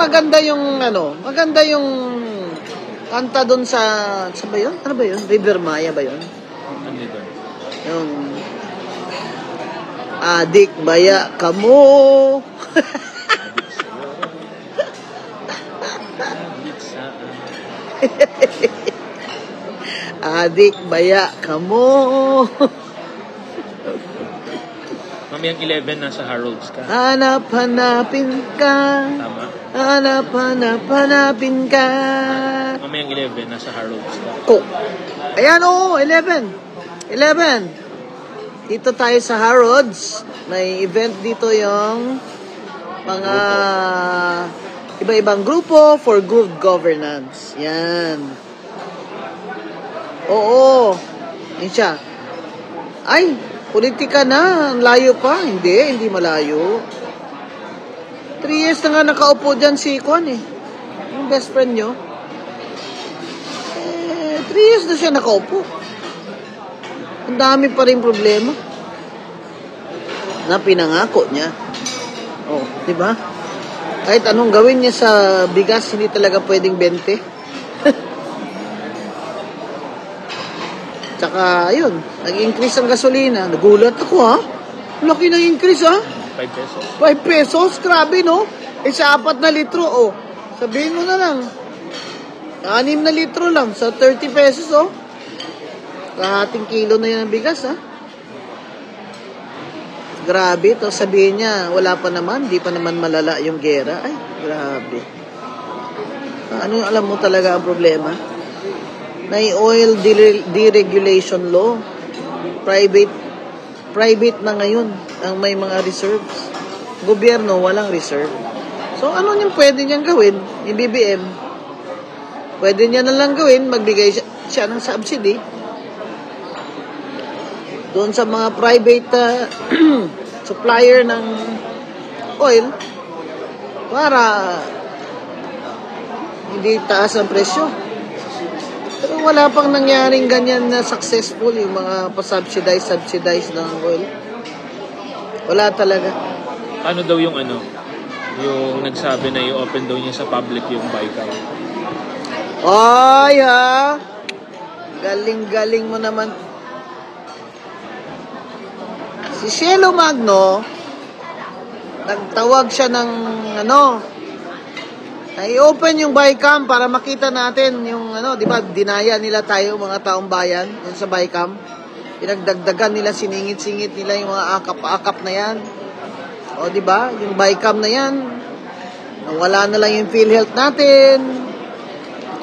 maganda yung maganda yung kanta doon sa ba yun? Ano ba yun? River Maya ba yun? Ano doon? Yung adik baya kamo. Adik baya kamo. Mamayang 11 nasa Harrods ka. Hanap-hanapin ka. Tama. Hanap-hanapin ka. Mamayang 11 nasa Harrods ka. Ayan, 11. Dito tayo sa Harrods. May event dito yung mga iba-ibang grupo for good governance. Yan. Oo. Yan siya. Ay, politika na. Ang layo pa. Hindi malayo. 3 years na nga nakaupo dyan si Kwan eh. Yung best friend nyo. 3 years na siya nakaupo. Ang dami pa rin problema na pinangako niya. Oh, di ba? Kahit anong gawin niya sa bigas, hindi talaga pwedeng 20. Tsaka, ayun, nag-increase ang gasolina. Nagulat ako, ha? Laki ng increase, ha? 5 pesos. 5 pesos? Grabe, no? Sa 4 na litro, oh. Sabihin mo na lang. 6 na litro lang sa 30 pesos, oh. Kahating kilo na yan ang bigas, ha? Grabe, to sabihin niya, wala pa naman, di pa naman malala yung gera. Ay, grabe. Ano yung alam mo talaga ang problema? May oil deregulation law. Private na ngayon ang may mga reserves. Gobyerno, walang reserve. So, ano yung pwede niyang gawin? Yung BBM, pwede niya na lang gawin, magbigay siya ng subsidy doon sa mga private supplier ng oil para hindi taas ang presyo. Pero wala pang nangyaring ganyan na successful yung mga pa-subsidize ng oil. Wala talaga. Ano daw yung yung nagsabi na i-open daw niya sa public yung Baikal? Ay ha! Galing-galing mo naman. Si Cielo Magno, nagtawag siya ng na i-open yung Bicam para makita natin yung di ba, dinaya nila tayo mga taong bayan yan sa Bicam. Pinagdagdagan nila, siningit-singit nila yung mga akap-akap na yan. O di ba, yung Bicam na yan, nawala na lang yung PhilHealth natin.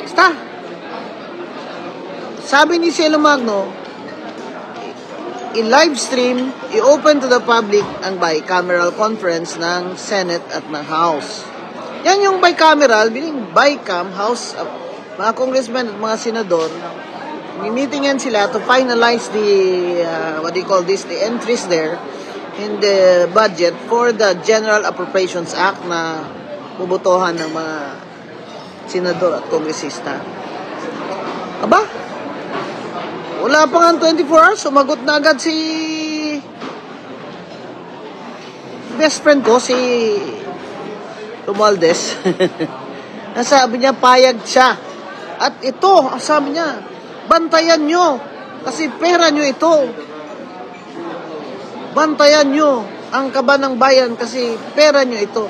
Basta. Sabi ni Cielo Magno, in-live stream, i-open to the public ang bicameral conference ng Senate at ng House. Yan yung bicameral, bilang Bicam, House, mga congressmen at mga senador, meeting yan sila to finalize the, the entries there in the budget for the General Appropriations Act na bubutohan ng mga senador at kongresista. Aba? Wala pa nga 24 hours, sumagot na agad si best friend ko, si Romualdez. Sabi niya, payag siya. At ito, sabi niya, bantayan nyo, kasi pera nyo ito. Bantayan nyo ang kaba ng bayan, kasi pera nyo ito.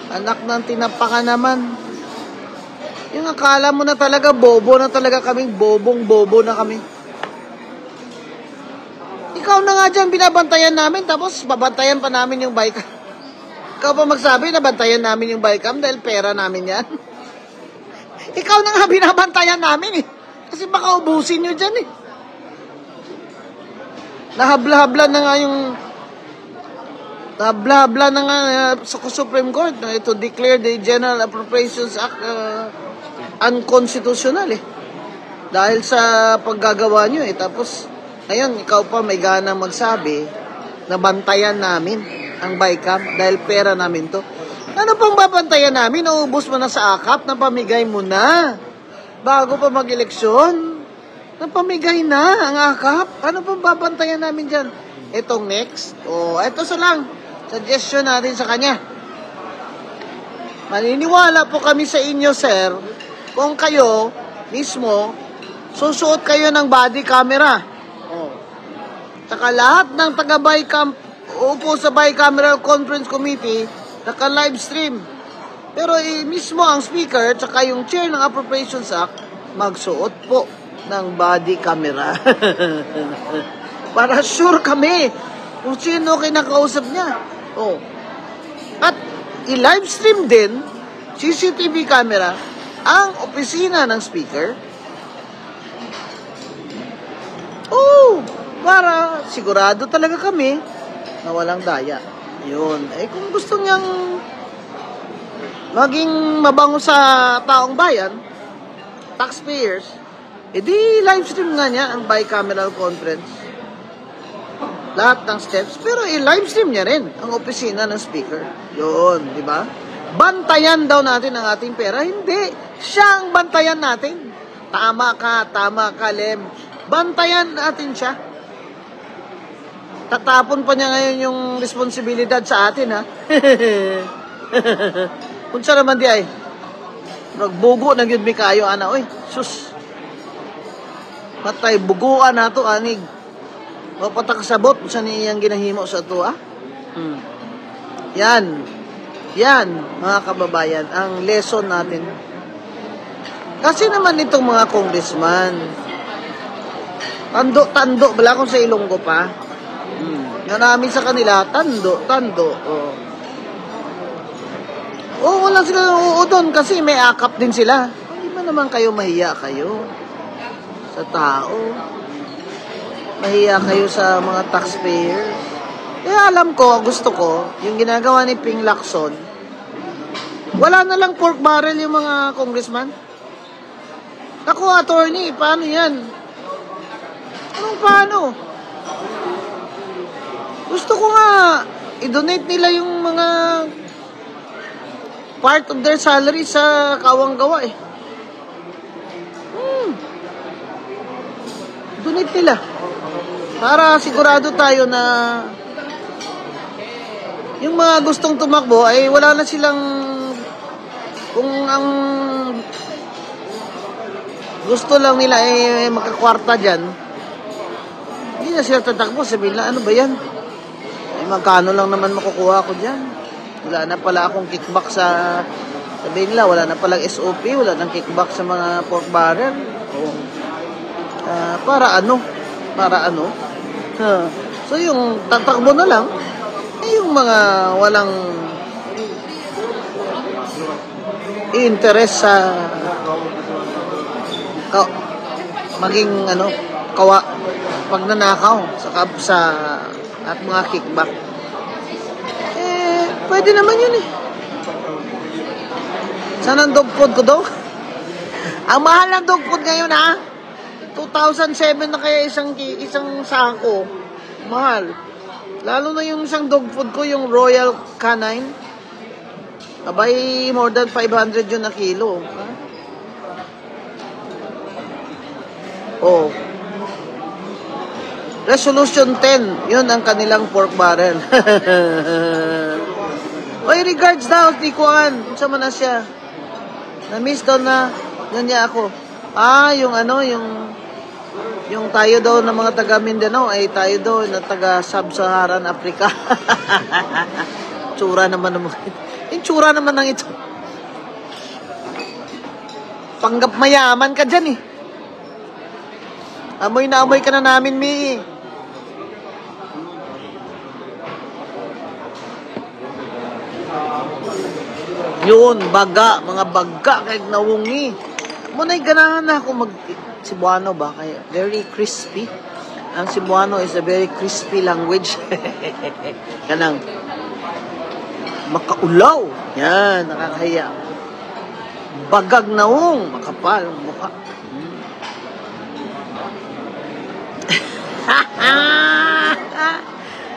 Anak ng tinapaka naman. Yung akala mo na talaga, bobo na talaga kami, bobong-bobo na kami. Ikaw na nga dyan, binabantayan namin, tapos babantayan pa namin yung Bicam. Ikaw pa magsabi na bantayan namin yung Bicam dahil pera namin yan. Ikaw na nga binabantayan namin eh. Kasi baka ubusin nyo dyan eh. Nahabla-habla na nga sa Supreme Court to declare the General Appropriations Act unconstitutional eh. Dahil sa paggagawa nyo eh. Tapos ngayon, ikaw pa may gana magsabi na bantayan namin ang Bicam dahil pera namin to. Ano pang babantayan namin? Naubos mo na sa akap, napamigay mo na. Bago pa mag-eleksyon, napamigay na ang akap. Ano pang babantayan namin dyan? Itong next, ito sa lang. Suggestion natin sa kanya. Maniniwala po kami sa inyo, sir, kung kayo mismo susuot kayo ng body camera. Oh. Saka lahat ng taga-Bicam upo sa Bicameral Conference Committee, naka-live stream. Pero mismo ang speaker, tsaka yung chair ng Appropriations Act, magsuot po ng body camera. Para sure kami kung sino kinakausap niya. Oh. At i-live stream din, CCTV camera, ang opisina ng speaker. Oh, para sigurado talaga kami na walang daya. Yun. Kung gusto niyang maging mabango sa taong bayan, taxpayers, edi live stream nga niya ang bicameral conference. Lahat ng steps, pero i-live stream niya rin ang opisina ng speaker. Yun, di ba? Bantayan daw natin ang ating pera. Hindi. Siya ang bantayan natin. Tama ka, Lem. Bantayan natin siya. Tatapon pa niya ngayon yung responsibilidad sa atin, ha? Kung siya naman di ay, nagbugo na yun mi kayo, ana, oy, sus. Patay, buguan na to, anig. O patakasabot, sa niyang ginahimo sa to, ha? Yan, mga kababayan, ang lesson natin. Kasi naman itong mga congressman, tando, bala kung sa Ilonggo pa, na namin sa kanila, tando. Wala sila doon kasi may akap din sila. Hindi ba naman kayo mahiya kayo sa tao? Mahiya kayo sa mga taxpayers? Kaya alam ko, gusto ko, yung ginagawa ni Ping Lacson, wala na lang pork barrel yung mga congressman. Ako, attorney, paano yan? Paano? Gusto ko nga i-donate nila yung mga part of their salary sa kawang-gawa Donate nila. Para sigurado tayo na yung mga gustong tumakbo ay wala na silang, kung ang gusto lang nila ay makakwarta dyan, hindi na sila tatakbo. Sabihin na, ano ba yan? Magkano lang naman makukuha ko dyan? Wala na pala akong kickback sa, sabihin nila, wala na palang SOP, wala nang kickback sa mga pork barrel. Para ano? So yung tatakbo na lang, yung mga walang interest sa maging pagnanakaw sa at mga kickback. Pwede naman yun Saan ang dog food ko daw? Ang mahal ng dog food ngayon, ha? 2007 na kaya isang sako. Mahal. Lalo na yung isang dog food ko, yung Royal Canine. Abay, more than 500 yun na kilo. Resolution 10, yun ang kanilang pork barrel. Oy, regards daw, Tikuan. Sama na siya. Na-miss daw na, yan niya ako. Yung tayo daw ng mga taga Mindanao, ay tayo daw na taga Sub-Saharan Africa. Tsura naman yung tsura naman ng ito. Panggap mayaman ka dyan Amoy na amoy ka na namin, Mi. Yun, mga baga, kahit nawungi. Muna'y ganahan na ako Cebuano ba? Kaya very crispy. Ang Cebuano is a very crispy language. Kanang makaulaw. Yan, nakakahiya. Bagag naong, makapal ang mukha.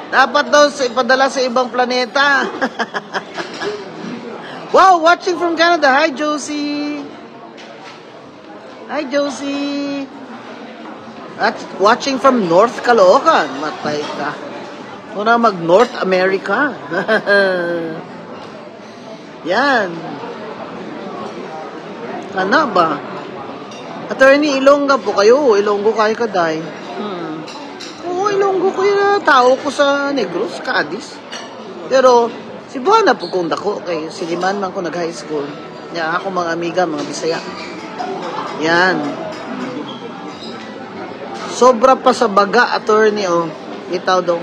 Dapat daw ipadala sa ibang planeta. Wow, watching from Canada. Hi, Josie. At watching from North Caloocan. Matay ka. Muna mag-North America. Yan. Ano ba? Attorney Ilongga po kayo. Ilonggo kayo kaday. Oo, Ilonggo ko yun. Tao ko sa Negros, Cadiz. Pero, si Buana po kung dako. Kay Siliman man ko nag-high school. Yan, ako mga amiga, mga Bisaya. Yan. Sobra pa sa baga, attorney, oh. Itaw daw.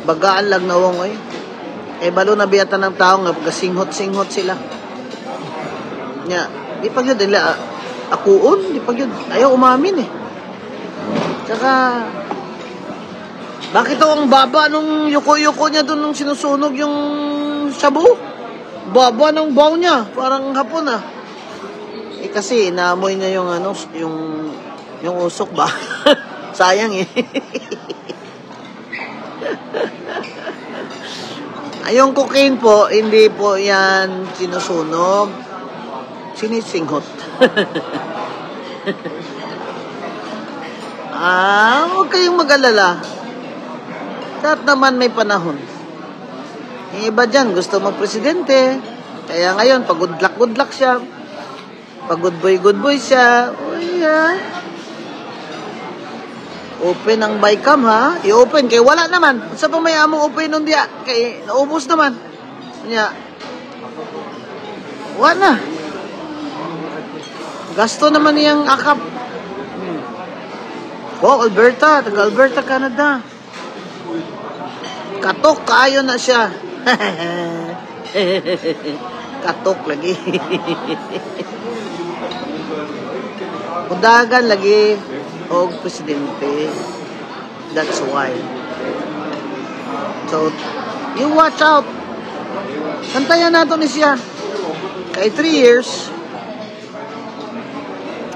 Bagaan lang na wong, eh. Balo na biyatan ng tao nga, singhot-singhot sila. Nya, di pag yun, nila, akuon, di pag yun, ayaw umamin, eh. Tsaka, bakit ang baba nung yuko-yuko niya doon nung sinusunog yung shabu? Baba ng baw niya, parang hapon, ah. Kasi, naamoy niya yung, yung usok ba? Sayang, eh. Yung cocaine po, hindi po yan sinusunog. Sinisinghot. Huwag kayong mag-alala. Lahat naman may panahon. Yung iba dyan, gusto mag-presidente. Kaya ngayon, pag good luck siya. Pag good boy siya. Open ang bycam, ha? I-open. Kaya wala naman. Sa pa may among open nun diya. Kaya naubos naman. Kanya, wala na. Gasto naman niyang akap. Oh, Alberta. Taga-Alberta, Canada. Katok, kaayo na siya. Katok lagi. Kudagan lagi. O presidente. That's why. So, you watch out. Kantayan nato ni siya. Kay 3 years.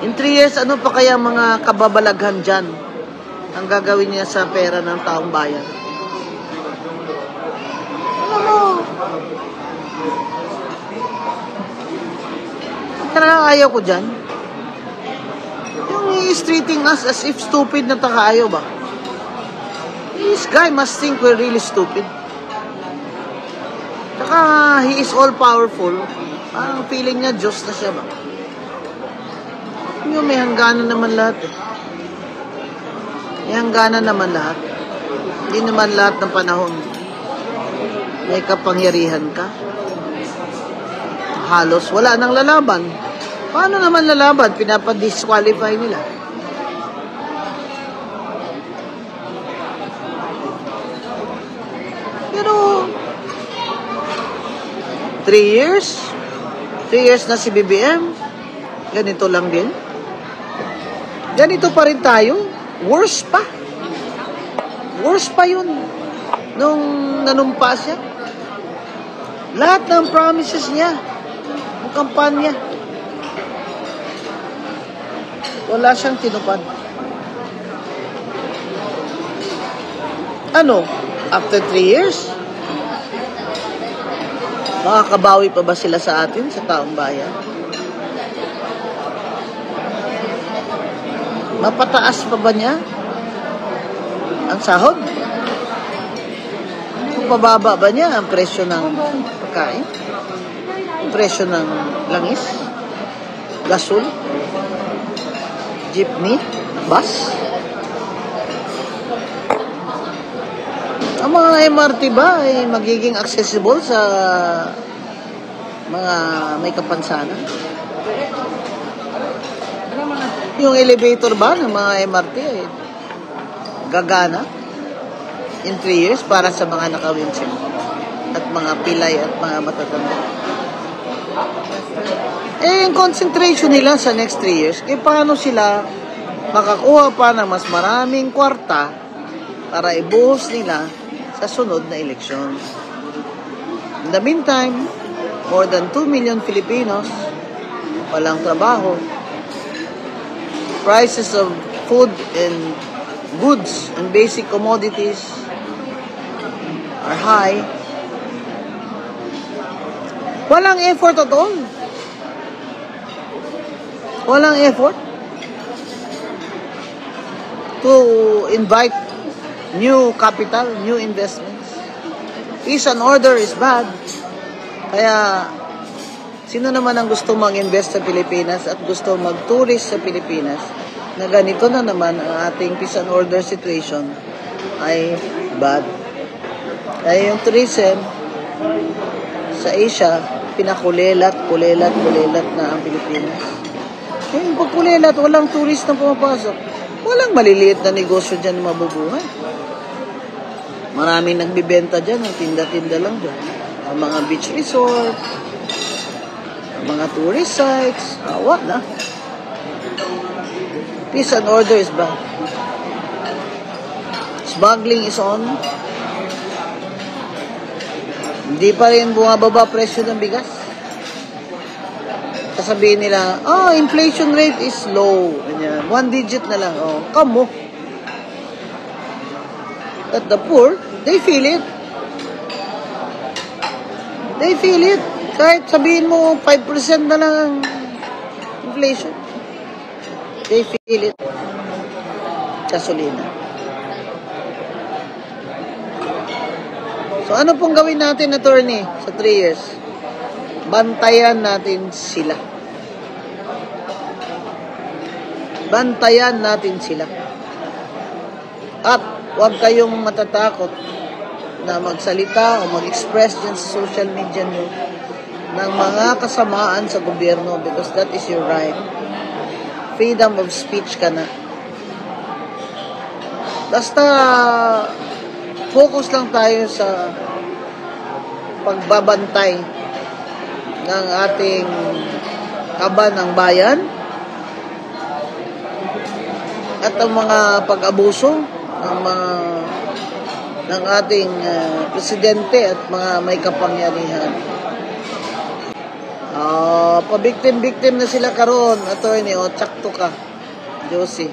In 3 years, ano pa kaya mga kababalaghan dyan ang gagawin niya sa pera ng taong bayan? Alam mo, talagang ayaw ko dyan. He's treating us as if stupid na takaayo ba? This guy must think we're really stupid. Tsaka, he is all-powerful. Parang feeling niya, Diyos na siya ba? Yung may hangganan naman lahat eh. May hangganan naman lahat. Hindi naman lahat ng panahon may kapangyarihan ka. Halos wala nang lalaban. Paano naman lalaban? Pinapa-disqualify nila. Pero 3 years? 3 years na si BBM? Ganito lang din? Ganito pa rin tayo? Worse pa? Worse pa yun nung nanumpa siya. Lahat ng promises niya, ng kampanya, wala siyang tinupad. Ano? After 3 years? Makakabawi pa ba sila sa atin, sa taong bayan? Mapataas pa ba niya ang sahod? Kung pababa ba niya ang presyo ng pagkain? Ang presyo ng langis? Gasol? Jeepney? Bus? Ang mga MRT ba ay magiging accessible sa mga may kapansanan? Yung elevator ba ng mga MRT ay gagana in 3 years para sa mga naka-wheelchair at mga pilay at mga matatanda? Yung concentration nila sa next 3 years, paano sila makakuha pa ng mas maraming kwarta para ibuhos nila sa sunod na eleksyon? In the meantime, more than 2 million Filipinos walang trabaho. Prices of food and goods and basic commodities are high. Walang effort at all. Walang effort to invite new capital, new investments. Peace and order is bad. Kaya, sino naman ang gusto mag-invest sa Pilipinas at gusto mag-tourist sa Pilipinas na ganito na naman ang ating peace and order situation ay bad. Kaya yung tourism sa Asia, pinakulelat na ang Pilipinas. Yung pagkulelat, walang tourist na pumapasok. Walang maliliit na negosyo dyan na mabubuhay. Maraming nagbibenta dyan, ang tinda-tinda lang dyan. Ang mga beach resort, ang mga tourist sites, awa na. Peace and order is bad. Smuggling is on. Hindi pa rin bumababa presyo ng bigas. Sasabihin nila, inflation rate is low. Ganyan. 1 digit na lang. Kamo. But the poor, they feel it. They feel it. Kahit sabihin mo 5% na lang ang inflation. They feel it. Gasolina. So ano pong gawin natin, attorney, sa 3 years? Bantayan natin sila. Bantayan natin sila. At huwag kayong matatakot na magsalita o mag-express dyan sa social media nyo ng mga kasamaan sa gobyerno because that is your right. Freedom of speech ka na. Basta focus lang tayo sa pagbabantay ng ating kaban ng bayan at ang mga pag-abuso ng ating presidente at mga may kapangyarihan. Pabiktim-biktim na sila karon, attorney, tsakto ka, Josie.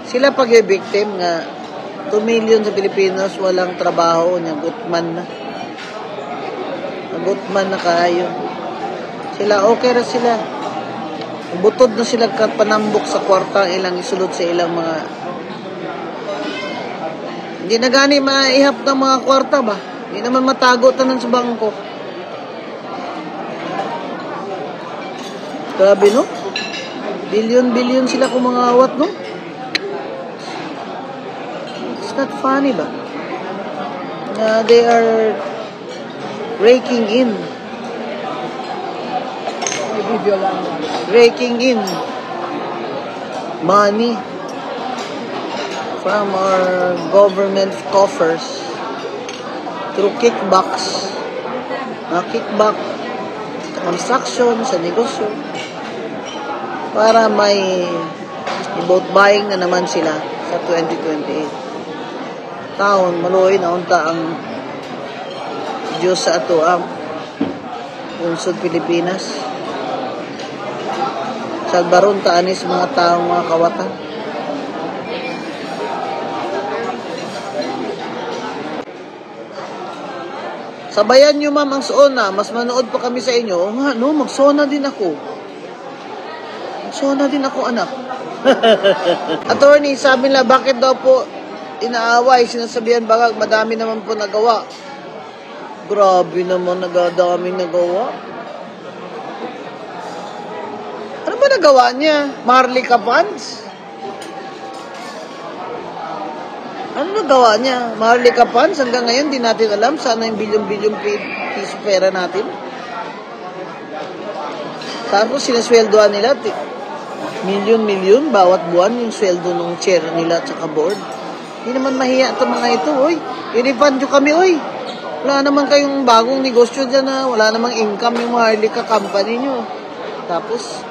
Sila pag-biktim nga 2 million sa Pilipinas walang trabaho niya, gutman na. Gutman na kayo. Sila okay ra sila. Butod na sila panambok sa kwarta ilang isulod sa ilang mga hindi na gani maihap ng mga kwarta ba? Hindi naman matago tanan sa bangko. Grabe no? Billion sila kung mga awat no? It's not funny ba? They are raking in money from our government coffers through kickbacks. Kickback sa construction, sa negosyo para may vote buying na naman sila sa 2028. Taon, maluoy na unta ang Diyos sa ato ang punsod Pilipinas. Sa baron taanis mga taong mga kawatan. Sabayan nyo ma'am ang sona. Mas manood pa kami sa inyo. O nga, no, magsona din ako. Magsona din ako, anak. Attorney, sabi nila, bakit daw po inaaway? Sinasabihan bagag, madami naman po nagawa. Grabe naman, nagadaming nagawa. Ano ba nagawa niya? Maharlika funds? Ano nagawa niya? Maharlika funds? Hanggang ngayon, di natin alam sana yung bilyon-bilyon piso pera natin. Tapos, sinasweldoan nila, milyon-milyon, bawat buwan, yung sweldo ng chair nila at saka board. Hindi naman mahiya ito mga ito, oy. I-refund nyo kami, oy. Wala naman kayong bagong negosyo dyan na wala namang income yung Maharlika company nyo. Tapos,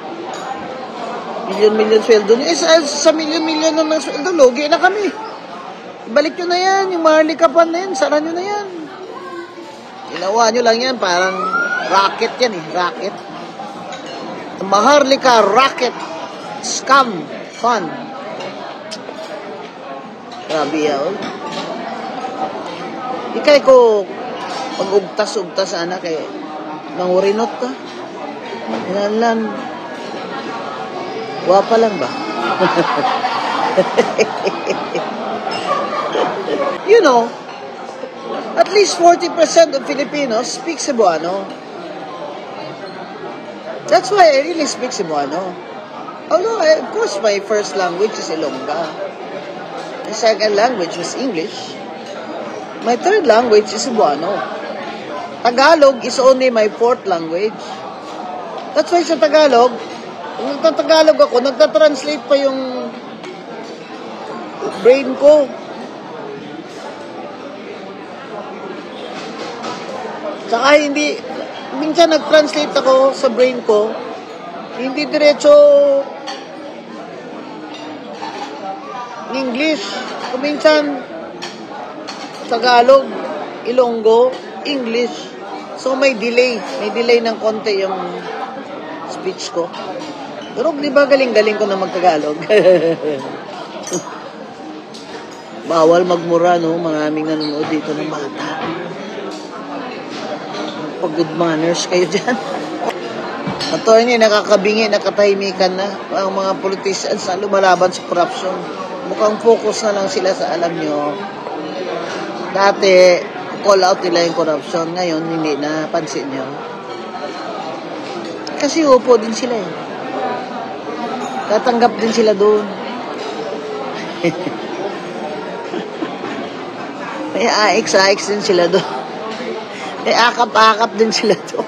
milyon-milyon sweldo nyo. Sa milyon-milyon ng sweldo, logi na kami. Ibalik nyo na yan, yung Maharlika pan na yan, sara nyo na yan. Ginawa nyo lang yan, parang racket yan eh, racket. Maharlika Racket Scam Fund. Grabe yan. Ikay ko pag-ugtas-ugtas anak eh. Nangurinot ka. Inalan. Wapa lang ba? You know, at least 40% of Filipinos speak Cebuano. That's why I really speak Cebuano. Although, of course, my first language is Ilongga. My second language was English. My third language is Cebuano. Tagalog is only my fourth language. That's why sa Tagalog, kung nagtatagalog ako, nagtatranslate pa yung brain ko. Saka hindi, minsan nag-translate ako sa brain ko, hindi diretso English. Kuminsan Tagalog, Ilonggo, English. So may delay ng konti yung speech ko. Pero di ba galing-galing ko na magtagalog? Bawal magmura, no? Maraming nanonood dito ng bata. Pag-good manners kayo dyan. Attorney, nakakabingi, nakatahimikan na ang mga politicians na lumalaban sa corruption. Mukhang focus na lang sila sa alam nyo. Dati, call out nila yung corruption. Ngayon, hindi na. Pansin nyo. Kasi upo din sila eh. Tatanggap din sila doon. May AX din sila doon. May akap-akap din sila doon.